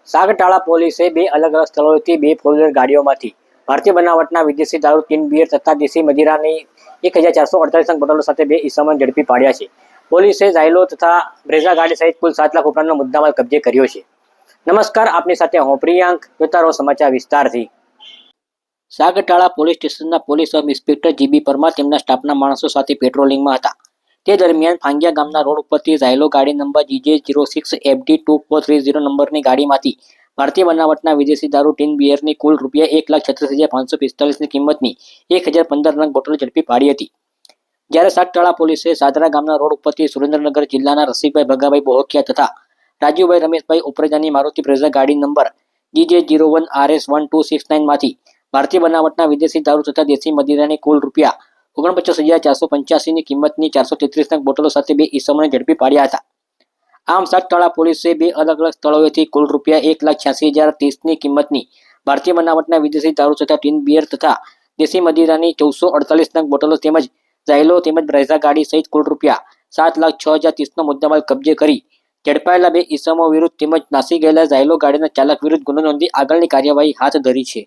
સાગટાળા પોલીસે બે અલગ અલગ સ્થળોએથી બે ફોર વ્હીલર ગાડીઓમાંથી ભારતીય બનાવટના વિદેશી દારૂ, ટીન બિયર તથા દેશી મદિરાની 1448 નંગ બોટલો સાથે બે ઈસમોને ઝડપી પાડ્યા છે. પોલીસે ઝાયલો તથા બ્રેઝા ગાડી સહિત કુલ 7 લાખ ઉપરાંતનો મુદ્દામાલ કબજે કર્યો છે. નમસ્કાર, આપની સાથે હું પ્રિયાંક. જોતા રહો સમાચાર વિસ્તારથી. સાગટાળા પોલીસ સ્ટેશનના police sub inspector GB Parmar તેમના સ્ટાફના માણસો સાથે પેટ્રોલિંગમાં હતા. તે દરમિયાન ફાંગિયા ગામના રોડ ઉપરથી ઝાયલો ગાડી નંબર GJ06FD2430 નંબરની ગાડીમાંથી ભારતીય બનાવટના વિદેશી દારૂ, ટીન બિયરની કુલ ₹1,36,545ની કિંમતની 1015 નંગ બોટલો ઝડપી પાડી હતી. જ્યારે સાગટાળા પોલીસે સાદરા ગામના રોડ ઉપરથી સુરેન્દ્રનગર જિલ્લાના રસિકભાઈ ભગાભાઈ બોહકિયા તથા રાજુભાઈ રમેશભાઈ ઉપરેજાની મારુતિ બ્રેઝા ગાડી નંબર GJ01RS1269 માંથી ભારતીય બનાવટના વિદેશી દારૂ તથા દેશી મદિરાની કુલ ₹49,485ની કિંમતની 433 નંગ બોટલો સાથે બે ઈસમોને ઝડપી પાડ્યા હતા. આમ સાગટાળા પોલીસે બે અલગ અલગ સ્થળોએથી કુલ ₹1,86,030ની કિંમતની ભારતીય બનાવટના વિદેશી દારૂ તથા ટીન બિયર તથા દેશી મદિરાની 1448 નંગ બોટલો તેમજ ઝાયલો તેમજ બ્રેઝા ગાડી સહિત કુલ ₹7,06,030નો મુદ્દામાલ કબજે કરી ઝડપાયેલા બે ઈસમો વિરુદ્ધ તેમજ નાસી ગયેલા ઝાયલો ગાડીના ચાલક વિરુદ્ધ ગુનો નોંધી આગળની કાર્યવાહી હાથ ધરી છે.